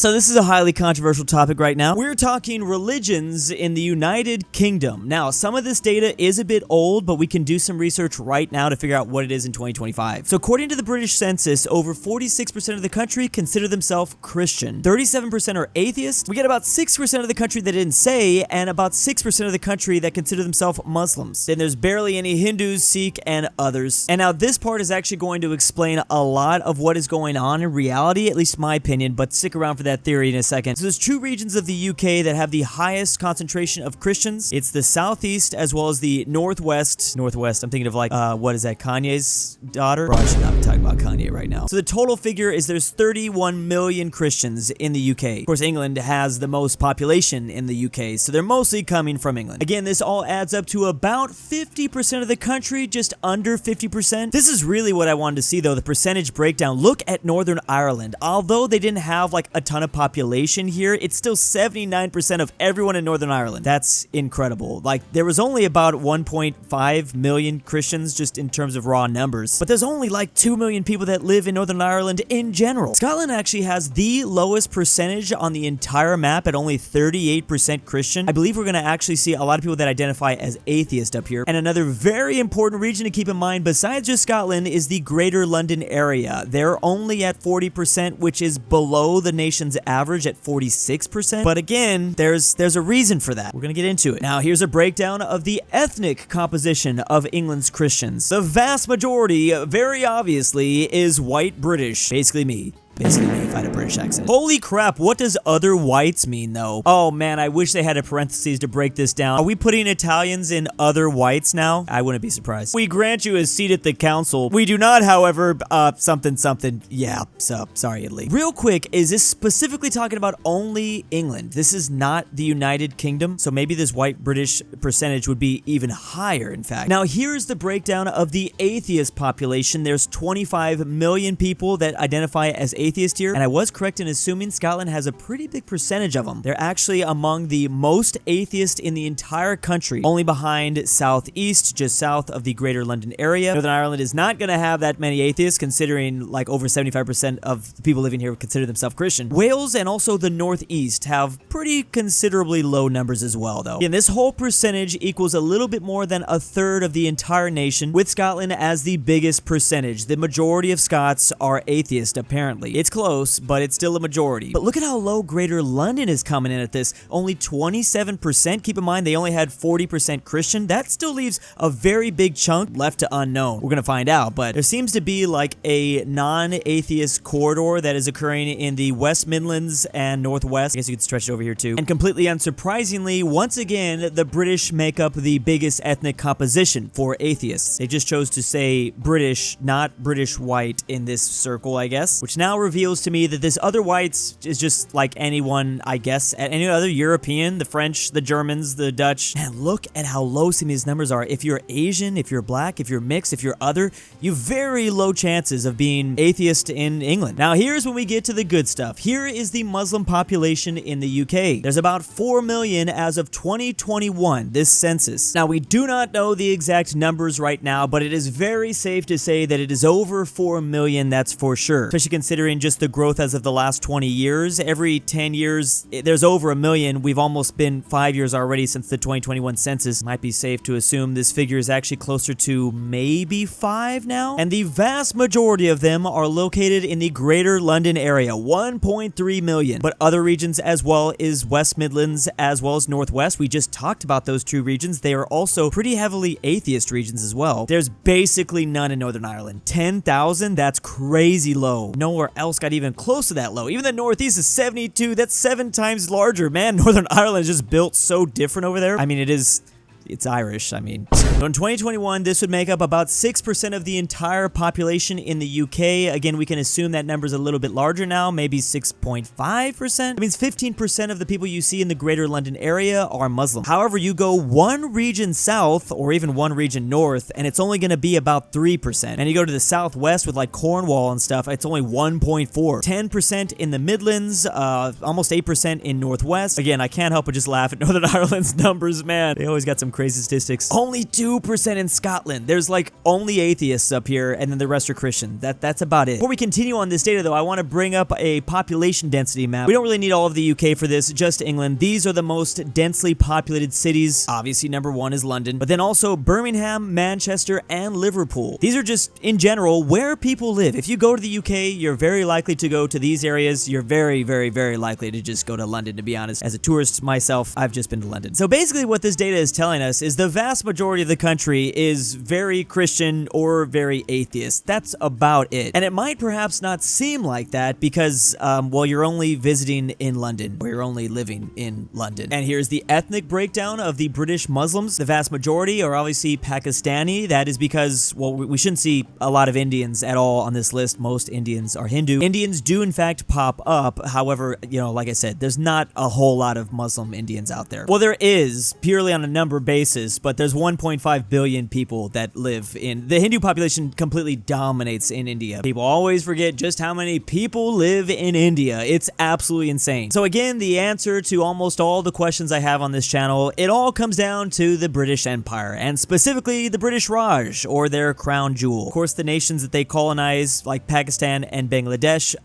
So this is a highly controversial topic right now. We're talking religions in the United Kingdom. Now, some of this data is a bit old, but we can do some research right now to figure out what it is in 2025. So according to the British Census, over 46% of the country consider themselves Christian. 37% are atheists. We get about 6% of the country that didn't say, and about 6% of the country that consider themselves Muslims. Then there's barely any Hindus, Sikh, and others. And now this part is actually going to explain a lot of what is going on in reality, at least my opinion, but stick around for that theory in a second. So there's two regions of the UK that have the highest concentration of Christians. It's the southeast as well as the northwest. Northwest, I'm thinking of like, what is that, Kanye's daughter? Bro, I should not be talking about Kanye right now. So the total figure is there's 31 million Christians in the UK. Of course, England has the most population in the UK, so they're mostly coming from England. Again, this all adds up to about 50% of the country, just under 50%. This is really what I wanted to see though, the percentage breakdown. Look at Northern Ireland. Although they didn't have like a ton of population here, it's still 79% of everyone in Northern Ireland. That's incredible. Like, there was only about 1.5 million Christians just in terms of raw numbers, but there's only like 2 million people that live in Northern Ireland in general. Scotland actually has the lowest percentage on the entire map at only 38% Christian. I believe we're going to actually see a lot of people that identify as atheist up here. And another very important region to keep in mind besides just Scotland is the Greater London area. They're only at 40%, which is below the nation's average at 46%. But again, there's a reason for that. We're going to get into it. Now, here's a breakdown of the ethnic composition of England's Christians. The vast majority, very obviously, is white British. Basically me. Basically me if I had a British accent. Holy crap, what does other whites mean though? Oh man, I wish they had a parentheses to break this down. Are we putting Italians in other whites now? I wouldn't be surprised. We grant you a seat at the council. We do not, however, something. Yeah, so sorry, Italy. Real quick, is this specifically talking about only England? This is not the United Kingdom, so maybe this white British percentage would be even higher, in fact. Now, here's the breakdown of the atheist population. There's 25 million people that identify as atheist here, and I was correct in assuming Scotland has a pretty big percentage of them. They're actually among the most atheist in the entire country, only behind southeast, just south of the Greater London area. Northern Ireland is not going to have that many atheists, considering like over 75% of the people living here would consider themselves Christian. Wales and also the northeast have pretty considerably low numbers as well, though. And this whole percentage equals a little bit more than a third of the entire nation, with Scotland as the biggest percentage. The majority of Scots are atheist, apparently. It's close, but it's still a majority. But look at how low Greater London is coming in at this. Only 27%. Keep in mind, they only had 40% Christian. That still leaves a very big chunk left to unknown. We're going to find out, but there seems to be like a non-atheist corridor that is occurring in the West Midlands and Northwest. I guess you could stretch it over here too. And completely unsurprisingly, once again, the British make up the biggest ethnic composition for atheists. They just chose to say British, not British white in this circle, I guess, which now reveals to me that this other whites is just like anyone, I guess, any other European, the French, the Germans, the Dutch. Man, look at how low some of these numbers are. If you're Asian, if you're black, if you're mixed, if you're other, you have very low chances of being atheist in England. Now, here's when we get to the good stuff. Here is the Muslim population in the UK. There's about 4 million as of 2021, this census. Now, we do not know the exact numbers right now, but it is very safe to say that it is over 4 million, that's for sure. Especially considering just the growth as of the last 20 years. Every 10 years, there's over a million. We've almost been 5 years already since the 2021 census. Might be safe to assume this figure is actually closer to maybe 5 now. And the vast majority of them are located in the Greater London area, 1.3 million. But other regions as well is West Midlands as well as Northwest. We just talked about those two regions. They are also pretty heavily atheist regions as well. There's basically none in Northern Ireland. 10,000? That's crazy low. Nowhere else got even close to that low. Even the Northeast is 72. That's 7 times larger. Man, Northern Ireland is just built so different over there. I mean, it's Irish, I mean. So in 2021, this would make up about 6% of the entire population in the UK. Again, we can assume that number is a little bit larger now, maybe 6.5%. That means 15% of the people you see in the Greater London area are Muslim. However, you go one region south or even one region north, and it's only going to be about 3%. And you go to the southwest with like Cornwall and stuff, it's only 1.4. 10% in the Midlands, almost 8% in Northwest. Again, I can't help but just laugh at Northern Ireland's numbers, man. They always got some crazy statistics. Only 2% in Scotland. There's like only atheists up here, and then the rest are Christian. That's about it. Before we continue on this data though, I want to bring up a population density map. We don't really need all of the UK for this, just England. These are the most densely populated cities. Obviously, number 1 is London, but then also Birmingham, Manchester, and Liverpool. These are just, in general, where people live. If you go to the UK, you're very likely to go to these areas. You're very, very, very likely to just go to London, to be honest. As a tourist myself, I've just been to London. So basically what this data is telling us is the vast majority of the country is very Christian or very atheist. That's about it. And it might perhaps not seem like that because, well, you're only visiting in London, or you're only living in London. And here's the ethnic breakdown of the British Muslims. The vast majority are obviously Pakistani. That is because, well, we shouldn't see a lot of Indians at all on this list. Most Indians are Hindu. Indians do in fact pop up. However, you know, like I said, there's not a whole lot of Muslim Indians out there. Well, there is, purely on a number basis, but there's 1.5 billion people that live in... The Hindu population completely dominates in India. People always forget just how many people live in India. It's absolutely insane. So again, the answer to almost all the questions I have on this channel, it all comes down to the British Empire, and specifically the British Raj, or their crown jewel. Of course, the nations that they colonize, like Pakistan and Bangladesh,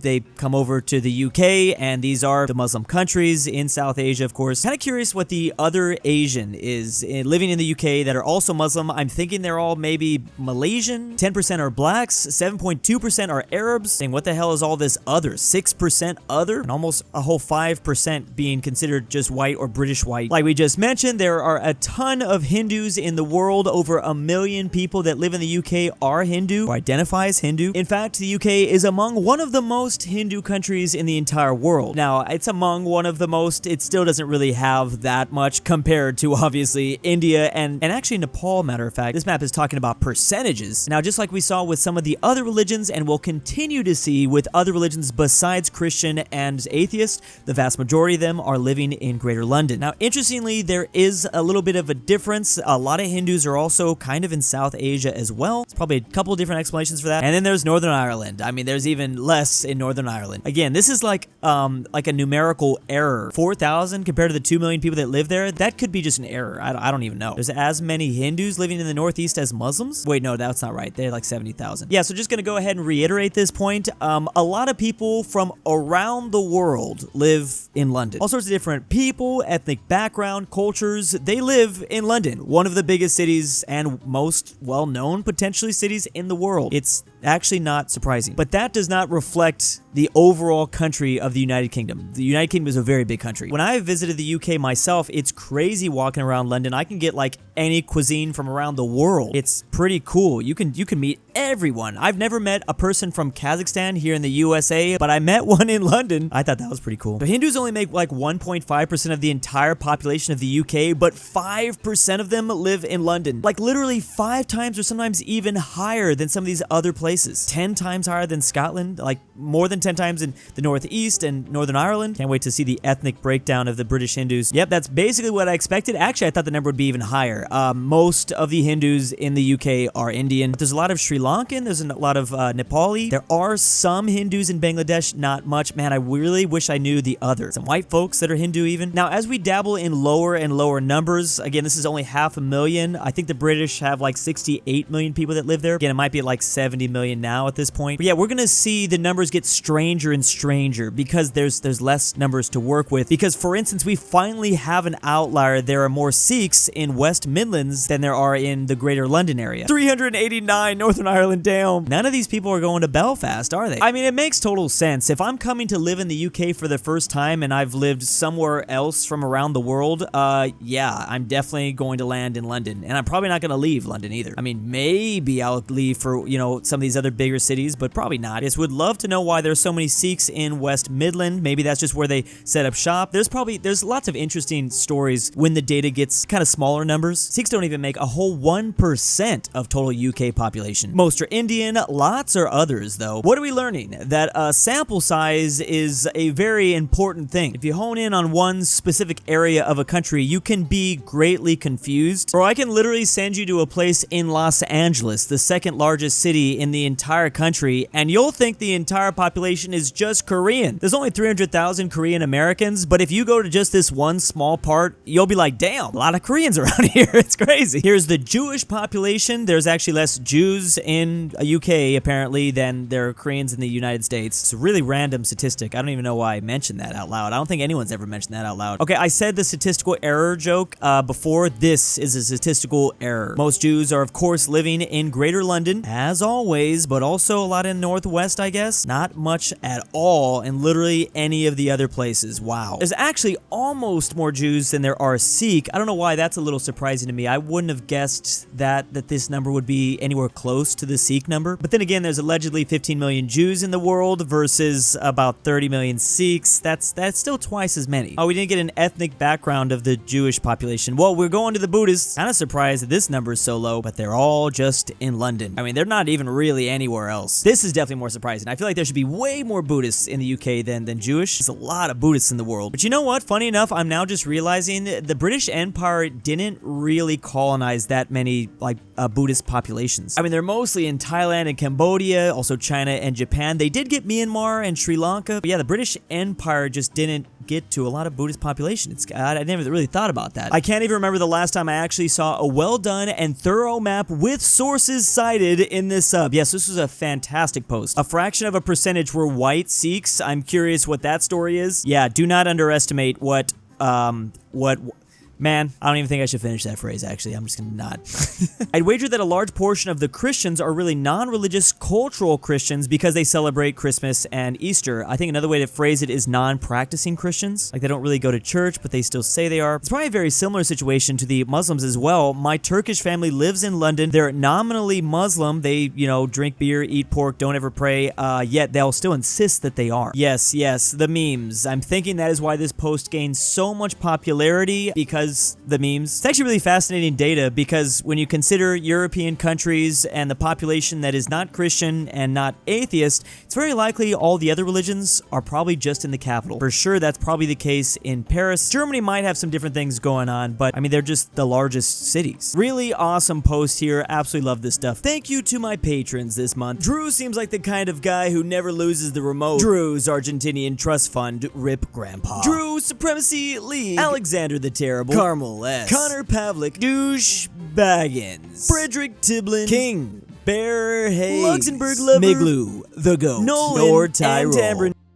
they come over to the UK, and these are the Muslim countries in South Asia, of course. Kind of curious what the other Asian is living in the UK that are also Muslim. I'm thinking they're all maybe Malaysian. 10% are blacks, 7.2% are Arabs. Saying, what the hell is all this other? 6% other, and almost a whole 5% being considered just white or British white. Like we just mentioned, there are a ton of Hindus in the world. Over 1 million people that live in the UK are Hindu, or identify as Hindu. In fact, the UK is among one of the most Hindu countries in the entire world. Now, it's among one of the most, it still doesn't really have that much compared to obviously India and actually Nepal, matter of fact. This map is talking about percentages. Now, just like we saw with some of the other religions, and will continue to see with other religions besides Christian and atheist, the vast majority of them are living in Greater London. Now, interestingly, there is a little bit of a difference. A lot of Hindus are also kind of in South Asia as well. There's probably a couple different explanations for that. And then there's Northern Ireland. I mean, there's even less in Northern Ireland. Again, this is like a numerical error. 4,000 compared to the 2 million people that live there, that could be just an error. I don't even know. There's as many Hindus living in the Northeast as Muslims? Wait, no, that's not right. They're like 70,000. Yeah, so just gonna go ahead and reiterate this point. A lot of people from around the world live in London. All sorts of different people, ethnic background, cultures, they live in London, one of the biggest cities and most well-known potentially cities in the world. It's actually not surprising. But that does not reflect the overall country of the United Kingdom. The United Kingdom is a very big country. When I visited the UK myself, it's crazy walking around London. I can get like any cuisine from around the world. It's pretty cool. You can meet everyone. I've never met a person from Kazakhstan here in the USA, but I met one in London. I thought that was pretty cool. The Hindus only make like 1.5% of the entire population of the UK, but 5% of them live in London. Like literally 5 times or sometimes even higher than some of these other places. 10 times higher than Scotland, like more than 10 times in the Northeast and Northern Ireland. Can't wait to see the ethnic breakdown of the British Hindus. Yep, that's basically what I expected. Actually, I thought the number would be even higher. Most of the Hindus in the UK are Indian. There's a lot of Sri Lankan, there's a lot of Nepali. There are some Hindus in Bangladesh, not much. Man, I really wish I knew the others. Some white folks that are Hindu even. Now, as we dabble in lower and lower numbers, again, this is only 500,000. I think the British have like 68 million people that live there. Again, it might be like 70 million now at this point. But yeah, we're gonna see the numbers get stranger and stranger because there's less numbers to work with. Because for instance, we finally have an outlier. There are more Sikhs in West Midlands than there are in the Greater London area. 389 Northern Ireland down. None of these people are going to Belfast, are they? I mean, it makes total sense. If I'm coming to live in the UK for the first time and I've lived somewhere else from around the world, yeah, I'm definitely going to land in London. And I'm probably not going to leave London either. I mean, maybe I'll leave for, you know, some of these other bigger cities, but probably not. I just would love to know why there's so many Sikhs in West Midland. Maybe that's just where they set up shop. There's lots of interesting stories when the data gets kind of smaller numbers. Sikhs don't even make a whole 1% of total UK population. Most are Indian, lots are others though. What are we learning? That a sample size is a very important thing. If you hone in on one specific area of a country, you can be greatly confused. Or I can literally send you to a place in Los Angeles, the second largest city in the entire country, and you'll think the entire population is just Korean. There's only 300,000 Korean Americans, but if you go to just this one small part, you'll be like, damn, a lot of Koreans around here. It's crazy. Here's the Jewish population. There's actually less Jews in UK apparently than there are Koreans in the United States. It's a really random statistic. I don't even know why I mentioned that out loud. I don't think anyone's ever mentioned that out loud. Okay, I said the statistical error joke before. This is a statistical error. Most Jews are of course living in Greater London, as always, but also a lot in Northwest, I guess. Not much at all in literally any of the other places. Wow. There's actually almost more Jews than there are Sikh. I don't know why that's a little surprising to me. I wouldn't have guessed that this number would be anywhere close to the Sikh number. But then again, there's allegedly 15 million Jews in the world versus about 30 million Sikhs. That's still twice as many. Oh, we didn't get an ethnic background of the Jewish population. Well, we're going to the Buddhists. Kind of surprised that this number is so low, but they're all just in London. I mean, they're not even really anywhere else. This is definitely more surprising. I feel like there should be way more Buddhists in the UK than Jewish. There's a lot of Buddhists in the world. But you know what? Funny enough, I'm now just realizing that the British Empire didn't really colonize that many Buddhist populations. I mean, they're mostly in Thailand and Cambodia, also China and Japan. They did get Myanmar and Sri Lanka. But yeah, the British Empire just didn't get to a lot of Buddhist population. I never really thought about that. I can't even remember the last time I actually saw a well done and thorough map with sources cited in this sub. Yes, this was a fantastic post. A fraction of a percentage were white Sikhs. I'm curious what that story is. Yeah, do not underestimate what man, I don't even think I should finish that phrase, actually. I'm just gonna not. I'd wager that a large portion of the Christians are really non-religious cultural Christians because they celebrate Christmas and Easter. I think another way to phrase it is non-practicing Christians. Like, they don't really go to church, but they still say they are. It's probably a very similar situation to the Muslims as well. My Turkish family lives in London. They're nominally Muslim. They, drink beer, eat pork, don't ever pray, yet they'll still insist that they are. Yes, the memes. I'm thinking that is why this post gained so much popularity, because the memes. It's actually really fascinating data because when you consider European countries and the population that is not Christian and not atheist, it's very likely all the other religions are probably just in the capital. For sure, that's probably the case in Paris. Germany might have some different things going on, but I mean, they're just the largest cities. Really awesome post here. Absolutely love this stuff. Thank you to my patrons this month. Drew seems like the kind of guy who never loses the remote. Drew's Argentinian Trust Fund, Rip Grandpa. Drew Supremacy League. Alexander the Terrible. Carmel S. Connor Pavlik. Douche Baggins. Frederick Tiblin. King. Bear Hayes. Luxembourg Lover. Miglu. The Goat. Nolan. Nord Tyrol. And Tambrin.